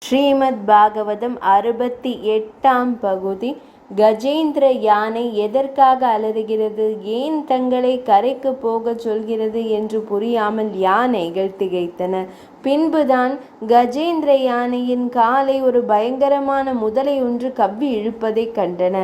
ஸ்ரீமத் பாகவதம் 68ஆம் பகுதி. கஜேந்திர யானை எதற்காக அலறுகிறது, ஏன் தங்களை கரைக்கு போகச் சொல்கிறது என்று புரியாமல் யானைகள் திகைத்தன. பின்புதான் கஜேந்திர யானையின் காலை ஒரு பயங்கரமான முதலை ஒன்று கவ்வி இழுப்பதைக் கண்டன.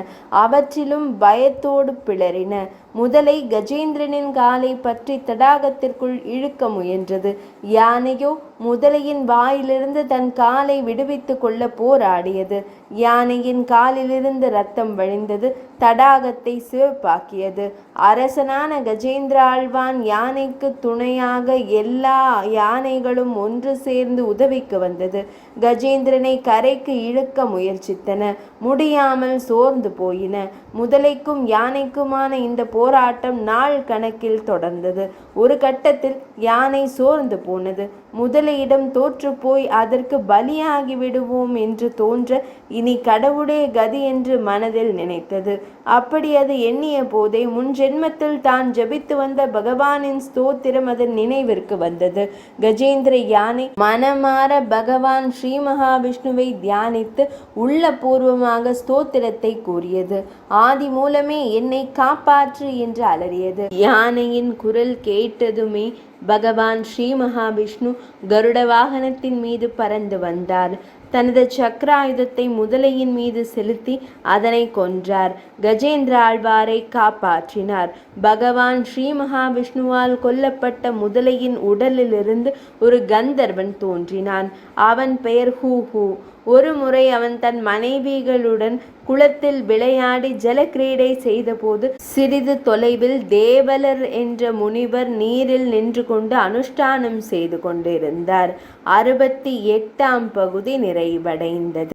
அவற்றிலும் பயத்தோடு பிளறின. முதலை கஜேந்திரனின் காலை பற்றி தடாகத்திற்குள் இழுக்க முயன்றது. யானையோ முதலையின் வாயிலிருந்து தன் காலை விடுவித்து கொள்ள போராடியது. யானையின் காலிலிருந்து இரத்தம் வழிந்தது. தடாகத்தை சிவப்பாக்கியது. அரசனான கஜேந்திர ஆழ்வான் யானைக்கு துணையாக எல்லா யானைகளும் ஒன்று சேர்ந்து உதவிக்கு வந்தது. கஜேந்திரனை கரைக்கு இழுக்க முயற்சித்தன. முடியாமல் சோர்ந்து போயின. முதலைக்கும் யானைக்குமான இந்த போராட்டம் நாள் கணக்கில் தொடர்ந்தது. ஒரு கட்டத்தில் யானை சோர்ந்து போனது. முதலையிடம் தோற்று போய் அதற்கு பலியாகி விடுவோம் என்று தோன்ற, இனி கடவுளே கதி என்று மனதில் நினைத்தது. அப்படி அது எண்ணிய போதே முன் ஜென்மத்தில் தான் ஜபித்து வந்த பகவானின் ஸ்தோத்திரம் அதன் நினைவிற்கு வந்தது. கஜேந்திர யானை மனமாற பகவான் ஸ்ரீ மகாவிஷ்ணுவை தியானித்து உள்ளபூர்வமாக ஸ்தோத்திரத்தை கூறியது. ஆதி மூலமே என்னை காப்பாற்று என்று அலறியது. யானையின் குரல் கேட்டதுமே பகவான் ஸ்ரீ மகாவிஷ்ணு கருட வாகனத்தின் மீது பறந்து வந்தார். தனது சக்கராயுதத்தை முதலையின் மீது செலுத்தி அதனை கொன்றார். கஜேந்திர ஆழ்வாரை காப்பாற்றினார். பகவான் ஸ்ரீ மகாவிஷ்ணுவால் கொல்லப்பட்ட முதலையின் உடலிலிருந்து ஒரு கந்தர்வன் தோன்றினான். அவன் பெயர் ஹூஹூ. ஒரு முறை அவன் தன் மனைவிகளுடன் குளத்தில் விளையாடி ஜலக்கிரீடை செய்தபோது சிறிது தொலைவில் தேவலர் என்ற முனிவர் நீரில் நின்று கொண்டு அனுஷ்டானம் செய்து கொண்டிருந்தார். 68ஆம் பகுதி நிறைவடைந்தது.